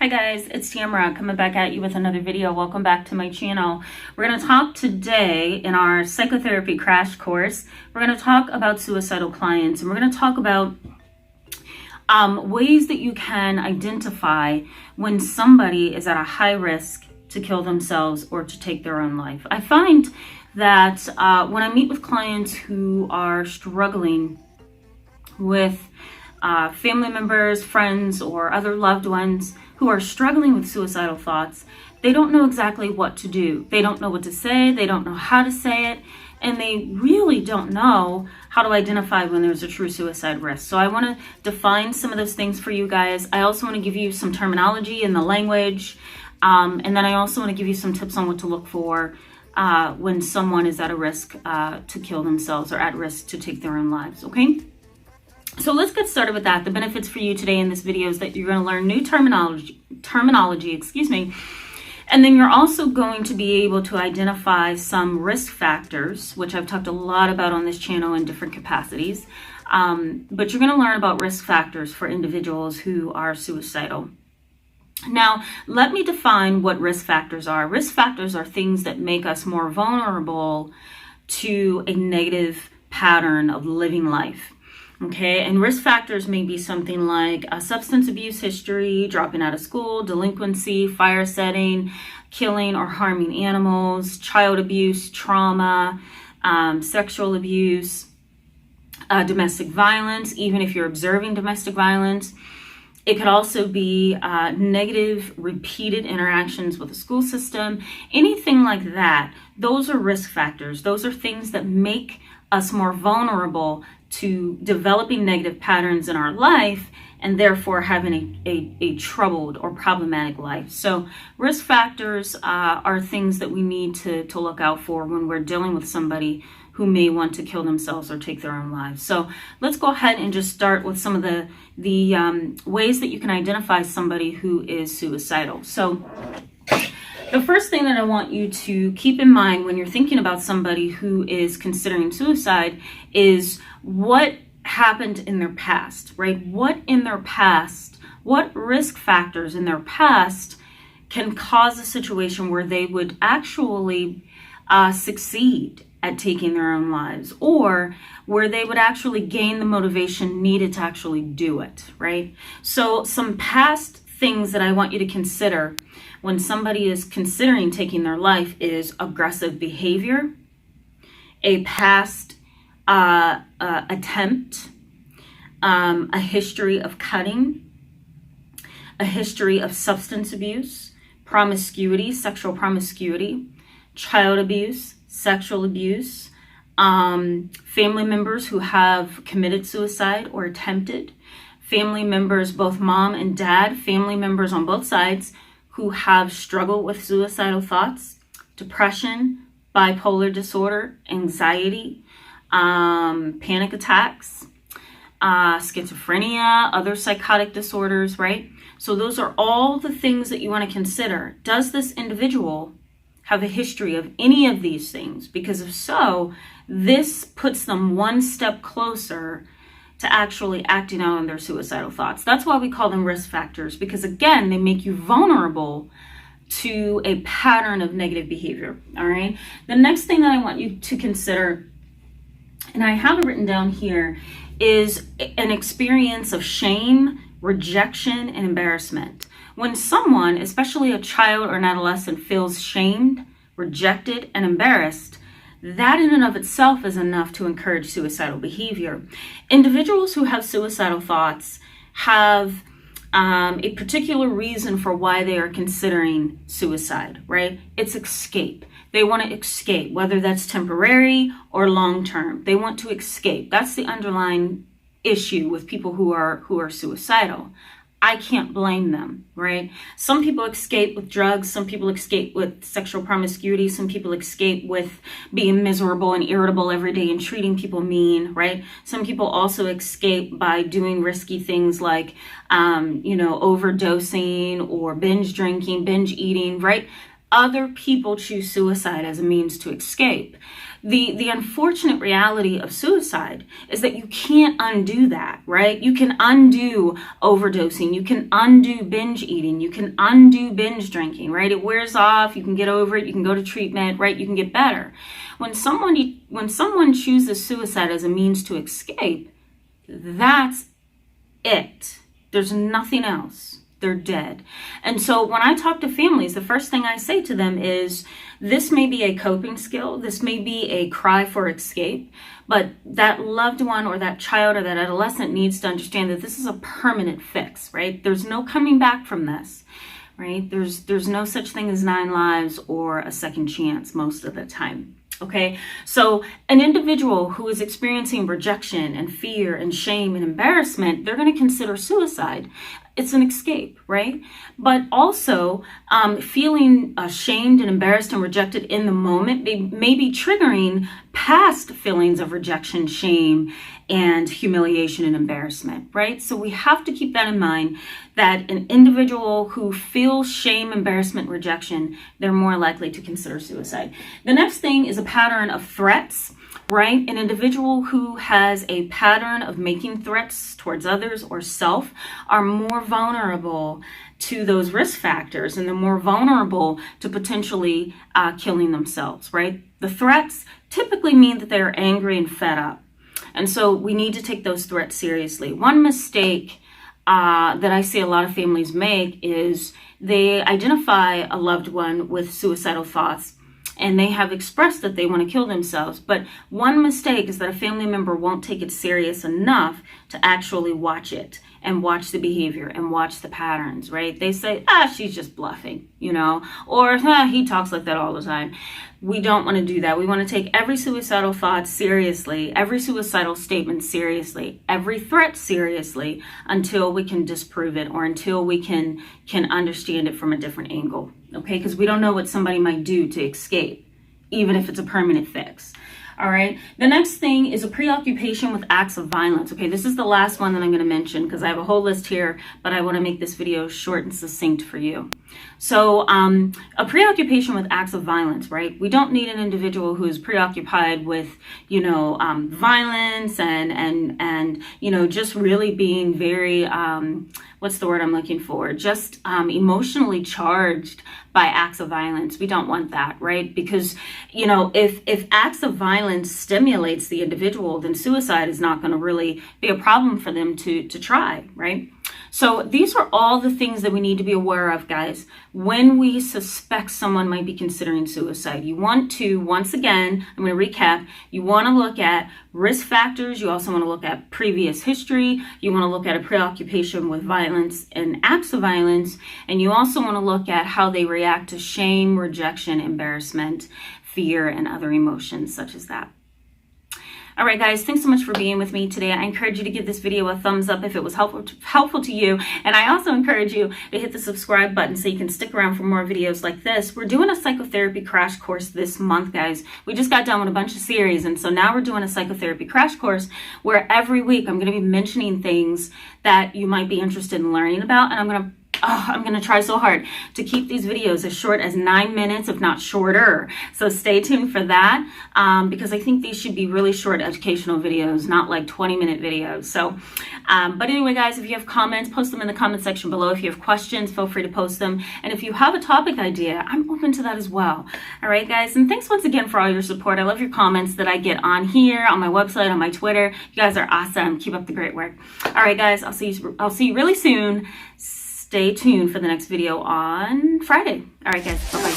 Hi guys, it's Tamara coming back at you with another video. Welcome back to my channel. We're going to talk today in our psychotherapy crash course. We're going to talk about suicidal clients, and we're going to talk about ways that you can identify when somebody is at a high risk to kill themselves or to take their own life. I find that when I meet with clients who are struggling with family members, friends, or other loved ones who are struggling with suicidal thoughts, they don't know exactly what to do. They don't know what to say. They don't know how to say it. And they really don't know how to identify when there's a true suicide risk. So I want to define some of those things for you guys. I also want to give you some terminology in the language. And then I also want to give you some tips on what to look for when someone is at a risk to kill themselves or at risk to take their own lives, okay? So let's get started with that. The benefits for you today in this video is that you're going to learn new terminology, and then you're also going to be able to identify some risk factors, which I've talked a lot about on this channel in different capacities. But you're going to learn about risk factors for individuals who are suicidal. Now, let me define what risk factors are. Risk factors are things that make us more vulnerable to a negative pattern of living life. Okay, and risk factors may be something like a substance abuse history, dropping out of school, delinquency, fire setting, killing or harming animals, child abuse, trauma, sexual abuse, domestic violence, even if you're observing domestic violence. It could also be negative, repeated interactions with the school system, anything like that. Those are risk factors. Those are things that make us more vulnerable to developing negative patterns in our life and therefore having a troubled or problematic life. So risk factors are things that we need to look out for when we're dealing with somebody who may want to kill themselves or take their own lives. So let's go ahead and just start with some of the ways that you can identify somebody who is suicidal. So the first thing that I want you to keep in mind when you're thinking about somebody who is considering suicide is what happened in their past, right? What risk factors in their past can cause a situation where they would actually succeed at taking their own lives, or where they would actually gain the motivation needed to actually do it, right? So some past things that I want you to consider when somebody is considering taking their life is aggressive behavior, a past attempt, a history of cutting, a history of substance abuse, promiscuity, sexual promiscuity, child abuse, sexual abuse, family members who have committed suicide or attempted, family members, both mom and dad, family members on both sides who have struggled with suicidal thoughts, depression, bipolar disorder, anxiety, panic attacks, schizophrenia, other psychotic disorders, right? So those are all the things that you want to consider. Does this individual have a history of any of these things? Because if so, this puts them one step closer to actually acting out on their suicidal thoughts. That's why we call them risk factors, because again, they make you vulnerable to a pattern of negative behavior, all right? The next thing that I want you to consider, and I have it written down here, is an experience of shame, rejection, and embarrassment. When someone, especially a child or an adolescent, feels shamed, rejected, and embarrassed, that in and of itself is enough to encourage suicidal behavior. Individuals who have suicidal thoughts have a particular reason for why they are considering suicide, right? It's escape. They want to escape, whether that's temporary or long-term. They want to escape. That's the underlying issue with people who are suicidal. I can't blame them, right? Some people escape with drugs. Some people escape with sexual promiscuity. Some people escape with being miserable and irritable every day and treating people mean, right? Some people also escape by doing risky things like, overdosing or binge drinking, binge eating, right? other people choose suicide as a means to escape. The unfortunate reality of suicide is that you can't undo that, right? You can undo overdosing, you can undo binge eating, you can undo binge drinking, right? It wears off, you can get over it, you can go to treatment, right? You can get better. When someone chooses suicide as a means to escape, that's it. There's nothing else. They're dead. And so when I talk to families, the first thing I say to them is, this may be a coping skill, this may be a cry for escape, but that loved one or that child or that adolescent needs to understand that this is a permanent fix, right? There's no coming back from this, right? There's no such thing as 9 lives or a second chance most of the time. Okay, so an individual who is experiencing rejection and fear and shame and embarrassment, they're going to consider suicide. It's an escape, right? But also feeling ashamed and embarrassed and rejected in the moment may be triggering past feelings of rejection, shame, and humiliation and embarrassment, right? So we have to keep that in mind, that an individual who feels shame, embarrassment, rejection, they're more likely to consider suicide. The next thing is a pattern of threats, right? An individual who has a pattern of making threats towards others or self are more vulnerable to those risk factors, and they're more vulnerable to potentially killing themselves, right? The threats typically mean that they're angry and fed up. And so we need to take those threats seriously. One mistake that I see a lot of families make is they identify a loved one with suicidal thoughts, and they have expressed that they want to kill themselves. But one mistake is that a family member won't take it serious enough to actually watch it and watch the behavior and watch the patterns, right? They say, she's just bluffing, or he talks like that all the time. We don't want to do that. We want to take every suicidal thought seriously, every suicidal statement seriously, every threat seriously, until we can disprove it or until we can understand it from a different angle, okay? Because we don't know what somebody might do to escape, even if it's a permanent fix. All right. The next thing is a preoccupation with acts of violence. Okay, this is the last one that I'm going to mention because I have a whole list here, but I want to make this video short and succinct for you. So a preoccupation with acts of violence, right? We don't need an individual who is preoccupied with, violence and just really being very, what's the word I'm looking for? Just emotionally charged by acts of violence. We don't want that, right? Because, if acts of violence stimulates the individual, then suicide is not going to really be a problem for them to try, right? So these are all the things that we need to be aware of, guys, when we suspect someone might be considering suicide. You want to, once again, I'm going to recap, you want to look at risk factors. You also want to look at previous history. You want to look at a preoccupation with violence and acts of violence. And you also want to look at how they react to shame, rejection, embarrassment, fear, and other emotions such as that. All right, guys, thanks so much for being with me today. I encourage you to give this video a thumbs up if it was helpful to you. And I also encourage you to hit the subscribe button so you can stick around for more videos like this. We're doing a psychotherapy crash course this month, guys. We just got done with a bunch of series. And so now we're doing a psychotherapy crash course where every week I'm going to be mentioning things that you might be interested in learning about. And I'm going to try so hard to keep these videos as short as 9 minutes, if not shorter. So stay tuned for that because I think these should be really short educational videos, not like 20-minute videos. So, but anyway, guys, if you have comments, post them in the comment section below. If you have questions, feel free to post them. And if you have a topic idea, I'm open to that as well. All right, guys. And thanks once again for all your support. I love your comments that I get on here, on my website, on my Twitter. You guys are awesome. Keep up the great work. All right, guys. I'll see you really soon. Stay tuned for the next video on Friday. All right, guys. Bye-bye.